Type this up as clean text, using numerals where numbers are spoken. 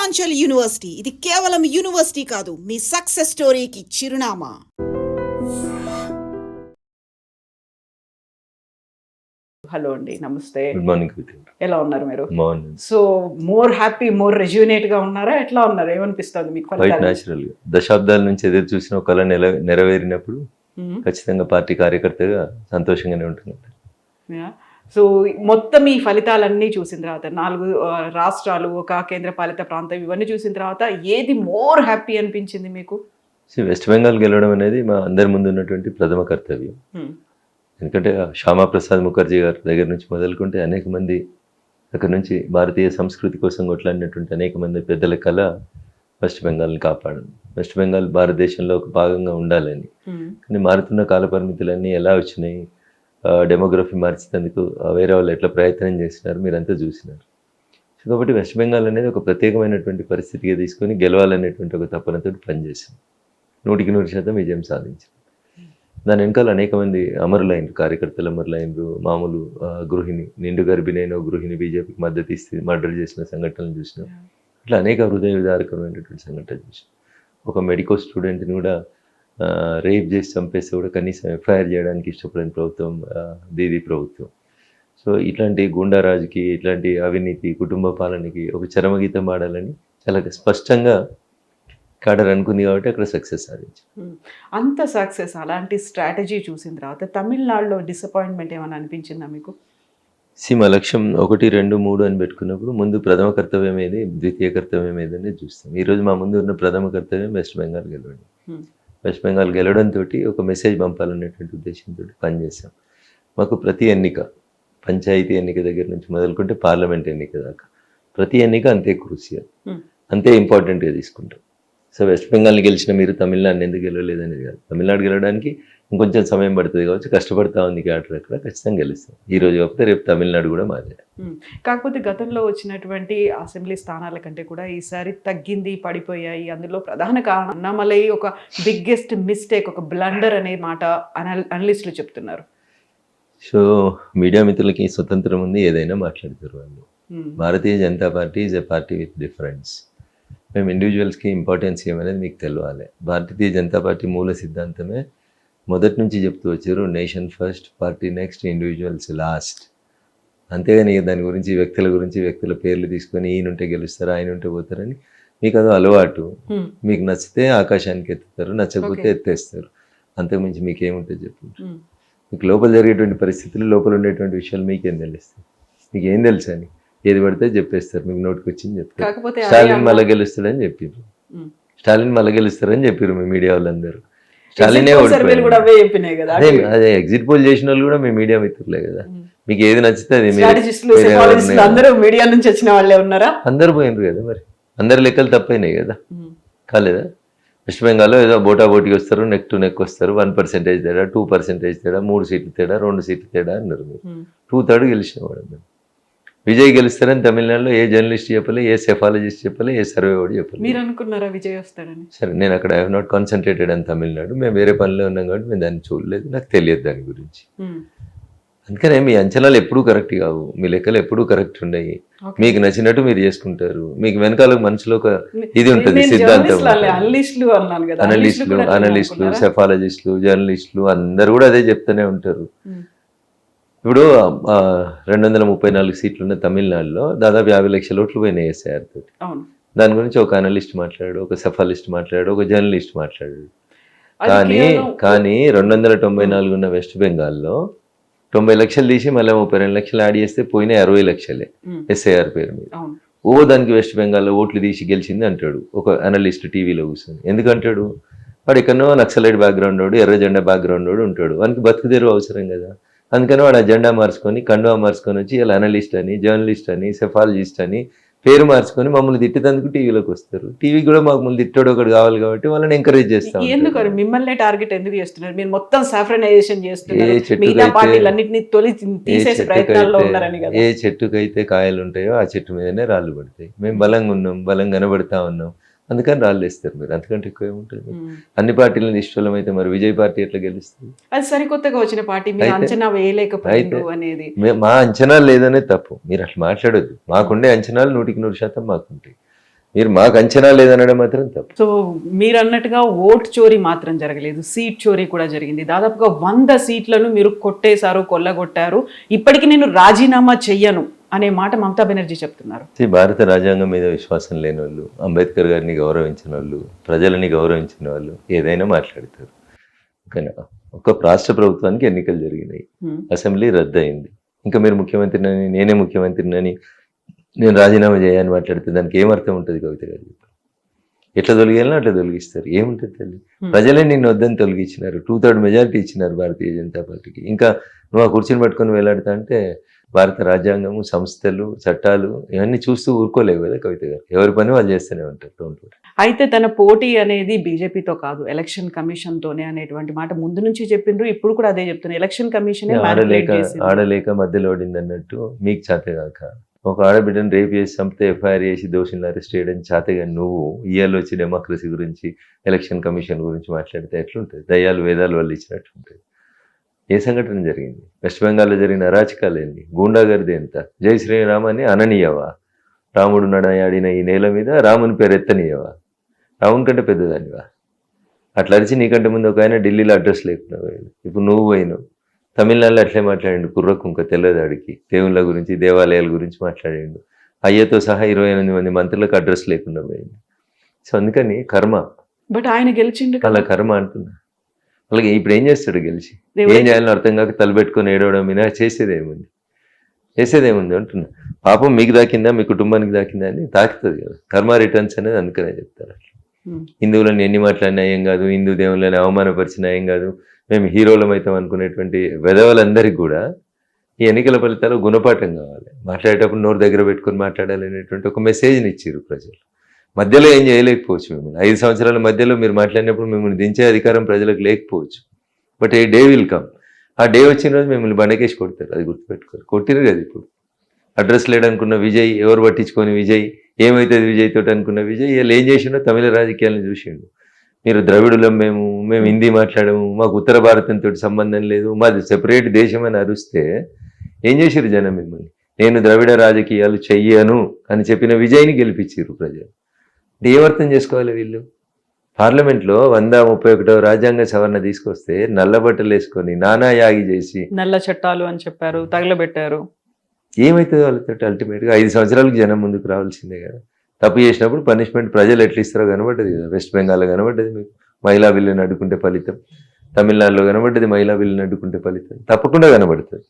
Purvanchal university ఇది కేవలం university కాదు, మీ సక్సెస్ స్టోరీకి చిరునామా. హలో అండి, నమస్తే. Good morning. ఎలా ఉన్నారు మీరు? Morning. So more happy, more rejuvenate గా ఉన్నారా? ఎట్లా ఉన్నారు? ఏమనిపిస్తుంది మీకు? క్వైట్ న్యాచురల్ గా దశాబ్దాల నుంచి ఎదురు చూసిన ఒక కళ నెరవేరినప్పుడు ఖచ్చితంగా పార్టీ కార్యకర్తగా సంతోషంగానే ఉంటుంది. సో మొత్తం ఈ ఫలితాలన్నీ చూసిన తర్వాత 4 రాష్ట్రాలు, ఒక కేంద్ర పాలిత ప్రాంతం, ఇవన్నీ చూసిన తర్వాత ఏది మోర్ హ్యాపీ అనిపించింది మీకు? వెస్ట్ బెంగాల్ గెలవడం అనేది మా అందరి ముందు ఉన్నటువంటి ప్రథమ కర్తవ్యం. ఎందుకంటే శ్యామా ప్రసాద్ ముఖర్జీ గారి దగ్గర నుంచి మొదలుకుంటే అనేక మంది అక్కడ నుంచి భారతీయ సంస్కృతి కోసం కొట్లాడినటువంటి అనేక మంది పెద్దల కళ వెస్ట్ బెంగాల్ని కాపాడండి, వెస్ట్ బెంగాల్ భారతదేశంలో ఒక భాగంగా ఉండాలని. కానీ మారుతున్న కాల పరిమితులన్నీ ఎలా వచ్చినాయి, డెమోగ్రఫీ మార్చేందుకు వేరే వాళ్ళు ఎట్లా ప్రయత్నం చేసినారు మీరంతా చూసినారు. సో కాబట్టి వెస్ట్ బెంగాల్ అనేది ఒక ప్రత్యేకమైనటువంటి పరిస్థితిగా తీసుకొని గెలవాలనేటువంటి ఒక తపనతో పనిచేసింది. 100% విజయం సాధించింది. దాని వెనకాల అనేక మంది అమరులైనరు, కార్యకర్తలు అమరులైనరు, మామూలు గృహిణి, నిండు గర్భిణైన గృహిణి బీజేపీకి మద్దతు ఇస్తే మర్డర్ చేసిన సంఘటనలు చూసినాం. ఇట్లా అనేక హృదయ విదారకమైనటువంటి సంఘటనలు చూసినాం. ఒక మెడికల్ స్టూడెంట్ని కూడా రేప్ చేసి చంపేస్తే కూడా కనీసం ఎఫ్ఐఆర్ చేయడానికి ఇష్టపడిన ప్రభుత్వం దీది ప్రభుత్వం. సో ఇట్లాంటి గుండారాజుకి, ఇట్లాంటి అవినీతి, కుటుంబ పాలనకి ఒక చరమగీతం ఆడాలని చాలా స్పష్టంగా కాడర్ అనుకుంది కాబట్టి అక్కడ సక్సెస్ సాధించింది. అంత సక్సెస్, అలాంటి స్ట్రాటజీ చూసిన తర్వాత తమిళనాడులో డిసప్పాయింట్మెంట్ ఏమైనా అనిపించిందా మీకు? మా లక్ష్యం 1, 2, 3 అని పెట్టుకున్నప్పుడు ముందు ప్రథమ కర్తవ్యం ఏది, ద్వితీయ కర్తవ్యం ఏదని చూస్తాం. ఈరోజు మా ముందు ఉన్న ప్రథమ కర్తవ్యం వెస్ట్ బెంగాల్ గెలవడం. వెస్ట్ బెంగాల్ గెలవడంతో ఒక మెసేజ్ పంపాలనేటువంటి ఉద్దేశంతో పనిచేసాం. మాకు ప్రతి ఎన్నిక, పంచాయతీ ఎన్నిక దగ్గర నుంచి మొదలుకుంటే పార్లమెంట్ ఎన్నిక దాకా ప్రతి ఎన్నిక అంతే క్రూసియల్, అంతే ఇంపార్టెంట్గా తీసుకుంటాం. సో వెస్ట్ బెంగాల్ని గెలిచిన మీరు తమిళనాడుని ఎందుకు గెలవలేదనేది కాదు. తమిళనాడు గెలవడానికి ఇంకొంచెం సమయం పడుతుంది కావచ్చు, కష్టపడతా ఉంది క్యాటర్, అక్కడ ఖచ్చితంగా గెలుస్తాం. ఈ రోజు కాకపోతే రేపు తమిళనాడు కూడా మాదే. కాకపోతే గతంలో వచ్చినటువంటి అసెంబ్లీ స్థానాల కంటే కూడా ఈసారి తగ్గింది, పడిపోయాయి. అందులో ప్రధాన కారణం అన్నామలై ఒక బిగ్గెస్ట్ మిస్టేక్, ఒక బ్లండర్ అనే మాట అనలిస్టులు చెప్తున్నారు. సో మీడియా మిత్రులకి స్వతంత్రం ఉంది, ఏదైనా మాట్లాడతారు వాళ్ళు. Bharatiya Janata Party is a party with difference. మేము ఇండివిజువల్స్కి ఇంపార్టెన్స్ ఏమనేది మీకు తెలియాలి. భారతీయ జనతా పార్టీ మూల సిద్ధాంతమే మొదటి నుంచి చెప్తూ వచ్చారు, nation first, party next, individuals last. అంతేగాని దాని గురించి వ్యక్తుల పేర్లు తీసుకొని ఈయన ఉంటే గెలుస్తారు, ఆయన ఉంటే పోతారని మీకు అది అలవాటు. మీకు నచ్చితే ఆకాశానికి ఎత్తుతారు, నచ్చకపోతే ఎత్తేస్తారు. అంతకుమించి మీకేముంటుంది చెప్పు. మీకు లోపల జరిగేటువంటి పరిస్థితులు, లోపల ఉండేటువంటి విషయాలు మీకేం తెలుస్తాయి? మీకు ఏం తెలుసు అని ఏది పడితే చెప్పేస్తారు, మీకు నోటికి వచ్చింది చెప్తారు. స్టాలిన్ మళ్ళీ గెలుస్తాడని చెప్పారు, స్టాలిన్ మళ్ళీ గెలుస్తారని చెప్పారు మీ మీడియా వాళ్ళందరూ. స్టాలినే అదే ఎగ్జిట్ పోల్ చేసిన వాళ్ళు కూడా మీ మీడియా మిత్రులే కదా. మీకు ఏది నచ్చితే అది మీడియా నుంచి వచ్చిన వాళ్ళే ఉన్నారా? అందరు పోయినరు కదా, మరి అందరి లెక్కలు తప్పైనాయి కదా, కాలేదా? వెస్ట్ బెంగాల్లో ఏదో బోటాబోటీకి వస్తారు, నెక్ టు నెక్ వస్తారు, 1% తేడా, 2% తేడా, 3 సీట్లు తేడా, 2 సీట్లు తేడా అన్నారు. మీరు 2/3 గెలిచిన వాడు. విజయ్ గెలుస్తారని తమిళనాడులో ఏ జర్నలిస్ట్ చెప్పలే, ఏ సెఫాలజిస్ట్ చెప్పలే, ఏ సర్వే వాడు చెప్పలేదు. మీరు అనుకున్నారా విజయ్ వస్తాడని? సరే, నేను అక్కడ ఐ హావ్ నాట్ కాన్సన్ట్రేటెడ్ అని తమిళనాడు. మేము వేరే పనిలో ఉన్నాం కాబట్టి మేము దాన్ని చూడలేదు, నాకు తెలియదు దాని గురించి. అందుకనే మీ అంచనాలు ఎప్పుడూ కరెక్ట్ కావు, మీ లెక్కలు ఎప్పుడూ కరెక్ట్ ఉన్నాయి. మీకు నచ్చినట్టు మీరు చేసుకుంటారు. మీకు వెనకాల మనసులో ఒక ఇది ఉంటుంది, సిద్ధాంతం. అనలిస్టులు, సెఫాలజిస్టులు, జర్నలిస్టులు అందరు కూడా అదే చెప్తూనే ఉంటారు. ఇప్పుడు 234 సీట్లు ఉన్న తమిళనాడులో దాదాపు 50 లక్షల ఓట్లు పోయినాయి ఎస్ఐఆర్ తోటి. దాని గురించి ఒక అనలిస్ట్ మాట్లాడాడు, ఒక సెఫాలిస్ట్ మాట్లాడాడు, ఒక జర్నలిస్ట్ మాట్లాడాడు. కానీ 294 ఉన్న వెస్ట్ బెంగాల్లో 90 లక్షలు తీసి మళ్ళీ 32 లక్షలు యాడ్ చేస్తే పోయినాయి 60 లక్షలే ఎస్ఐఆర్ పేరు మీద. దానికి వెస్ట్ బెంగాల్లో ఓట్లు తీసి గెలిచింది అంటాడు ఒక అనలిస్ట్ టీవీలో కూర్చొని. ఎందుకంటాడు? వాడు ఎక్కడో నక్సలైట్ బ్యాక్గ్రౌండ్ వాడు, ఎర్ర జెండా బ్యాక్గ్రౌండ్ వాడు ఉంటాడు, వానికి బతుకుదేరు అవసరం కదా. అందుకని వాడు ఆ జెండా మార్చుకొని, కండువా మార్చుకొని వచ్చి ఇలా అనలిస్ట్ అని, జర్నలిస్ట్ అని, సెఫాలజిస్ట్ అని పేరు మార్చుకొని మమ్మల్ని తిట్టేందుకు టీవీలోకి వస్తారు. టీవీ కూడా మాకు మళ్ళీ తిట్టాడు ఒకటి కావాలి కాబట్టి వాళ్ళని ఎంకరేజ్ చేస్తాం. ఎందుకు మిమ్మల్ని టార్గెట్ ఎందుకు చేస్తున్నారు? మీరు మొత్తం సాఫ్రనైజేషన్ చేస్తున్నారు, ఏ చెట్టుకైతే కాయలు ఉంటాయో ఆ చెట్టు మీదనే రాళ్ళు పడతాయి. మేము బలంగా ఉన్నాం, బలంగా కనబడతా ఉన్నాం, అందుకని రాళ్ళు వేస్తారు మీరు. అంతకంటే ఎక్కువ ఏముంటుంది? అన్ని పార్టీలను ఇష్టం అయితే మరి విజయ్ పార్టీ ఎట్లా గెలుస్తుంది? అది సరికొత్తగా వచ్చిన పార్టీ, మీరు అంచనా వేయలేకపోయింది అనేది. మా అంచనా లేదనే తప్పు. మీరు అట్లా మాట్లాడొద్దు. మాకుండే అంచనాలు 100% మాకుంటాయి. మీరు మాకు అంచనా లేదనడం మాత్రం తప్పు. సో మీరు అన్నట్టుగా ఓట్ చోరీ మాత్రం జరగలేదు, సీట్ చోరీ కూడా జరిగింది. దాదాపుగా 100 సీట్లను మీరు కొట్టేశారు, కొల్లగొట్టారు. ఇప్పటికి నేను రాజీనామా చెయ్యను అనే మాట మమతా బెనర్జీ చెప్తున్నారు. భారత రాజ్యాంగం మీద విశ్వాసం లేని వాళ్ళు, అంబేద్కర్ గారిని గౌరవించిన వాళ్ళు, ప్రజలని గౌరవించిన వాళ్ళు ఏదైనా మాట్లాడతారు. కానీ ఒక రాష్ట్ర ప్రభుత్వానికి ఎన్నికలు జరిగినాయి, అసెంబ్లీ రద్దు అయింది. ఇంకా మీరు ముఖ్యమంత్రిని, నేనే ముఖ్యమంత్రిని, నేను రాజీనామా చేయని మాట్లాడితే దానికి ఏం అర్థం ఉంటుంది? కవిత గారు ఎట్లా తొలగియాలో అట్లా తొలగిస్తారు. ఏముంటుంది తల్లి? ప్రజలే నిన్ను వద్దని తొలగించినారు, 2/3 మెజారిటీ ఇచ్చినారు భారతీయ జనతా పార్టీకి. ఇంకా నువ్వు ఆ కుర్చీని పట్టుకొని వేలాడుతా అంటే భారత రాజ్యాంగము, సంస్థలు, చట్టాలు ఇవన్నీ చూస్తూ ఊరుకోలేవు కదా కవిత గారు. ఎవరి పని వాళ్ళు చేస్తూనే ఉంటారు. Don't worry. అయితే తన పోటీ అనేది బీజేపీతో కాదు, ఎలక్షన్ కమిషన్ తోనే అనేటువంటి మాట ముందు నుంచి చెప్పిండ్రు, ఇప్పుడు కూడా అదే చెప్తున్నారు. ఎలక్షన్ కమిషన్ ఆడలేక మధ్యలో ఓడింది అన్నట్టు మీకు చేతగాక ఒక ఆడబిడ్డను రేపు చేసి చంపితే ఎఫ్ఐఆర్ చేసి దోషులను అరెస్ట్ చేయడం చేతగా నువ్వు ఇయర్లో వచ్చి డెమోక్రసీ గురించి, ఎలక్షన్ కమిషన్ గురించి మాట్లాడితే ఎట్లుంటుంది? దయ్యాలు వేదాలు వాళ్ళు ఇచ్చినట్టు ఉంటుంది. ఏ సంఘటన జరిగింది? వెస్ట్ బెంగాల్లో జరిగిన అరాచకాలు ఏంటి? గూండాగర్ది ఎంత? జై శ్రీరామ్ అని అననీయవా? రాముడు నడయాడిన ఈ నేల మీద రాముని పేరు ఎత్తనీయవా? రాముని కంటే పెద్దదానివా? అట్లా అరిచి నీకంటే ముందు ఒక ఆయన ఢిల్లీలో అడ్రస్ లేకుండా పోయాడు. ఇప్పుడు నువ్వు పోయినావు. తమిళనాడులో అట్లే మాట్లాడిండు, కుర్రకుంక తెల్లదాడికి, దేవుళ్ళ గురించి, దేవాలయాల గురించి మాట్లాడిండు. అయ్యతో సహా 28 మంది మంత్రులకు అడ్రస్ లేకుండా పోయింది. సో అందుకని కర్మ. బట్ ఆయన గెలిచిండు, అలా కర్మ అంటున్నా. అలాగే ఇప్పుడు ఏం చేస్తాడు గెలిచి? ఏం చేయాలని అర్థం కాక తలబెట్టుకొని ఏడవడం మీద చేసేదేముంది అంటున్నా. పాపం మీకు దాకిందా, మీ కుటుంబానికి దాకిందా అని తాకుతుంది కదా. కర్మ రిటర్న్స్ అనేది అందుకనే చెప్తారు. హిందువులను ఎన్ని మాట్లాడినా ఏం కాదు, హిందూ దేవుళ్ళని అవమానపరిచినా ఏం కాదు, మేము హీరోలం అవుతాం అనుకునేటువంటి వెధవలందరికీ కూడా ఈ ఎన్నికల ఫలితాలు గుణపాఠం కావాలి. మాట్లాడేటప్పుడు నోరు దగ్గర పెట్టుకొని మాట్లాడాలి అనేటువంటి ఒక మెసేజ్ని ఇచ్చారు ప్రజలు. మధ్యలో ఏం చేయలేకపోవచ్చు. మిమ్మల్ని 5 సంవత్సరాల మధ్యలో మీరు మాట్లాడినప్పుడు మిమ్మల్ని దించే అధికారం ప్రజలకు లేకపోవచ్చు. But A day will come. ఆ డే వచ్చిన రోజు మిమ్మల్ని బండకేసి కొడతారు, అది గుర్తుపెట్టుకోరు. కొట్టిరు కదా. ఇప్పుడు అడ్రస్ లేడనుకున్న విజయ్, ఎవరు పట్టించుకొని విజయ్, ఏమవుతుంది విజయ్ తోటి అనుకున్న విజయ్ ఇలా ఏం చేసిండో తమిళ రాజకీయాలను చూసిండు. మీరు ద్రవిడులం, మేము హిందీ మాట్లాడము, మాకు ఉత్తర భారతంతో సంబంధం లేదు, మాది సెపరేట్ దేశం అని అరుస్తే ఏం చేశారు జనం? మిమ్మల్ని నేను ద్రవిడ రాజకీయాలు చెయ్యను అని చెప్పిన విజయ్ని గెలిపించారు ప్రజలు. ఏమర్థం చేసుకోవాలి వీళ్ళు? పార్లమెంట్లో 131వ రాజ్యాంగ సవరణ తీసుకొస్తే నల్లబట్టలు వేసుకొని నానా యాగి చేసి నల్ల చట్టాలు అని చెప్పారు, తగలబెట్టారు. ఏమవుతుంది వాళ్ళతో? అల్టిమేట్గా 5 సంవత్సరాలకు జనం ముందుకు రావాల్సిందే కదా. తప్పు చేసినప్పుడు పనిష్మెంట్ ప్రజలు ఎట్లా ఇస్తారో కనబడ్డది కదా. వెస్ట్ బెంగాల్లో కనబడ్డది మీకు మహిళా బిల్లుని అడ్డుకుంటే ఫలితం, తమిళనాడులో కనబడ్డది మహిళా బిల్లుని అడ్డుకుంటే ఫలితం, తప్పకుండా కనబడుతుంది.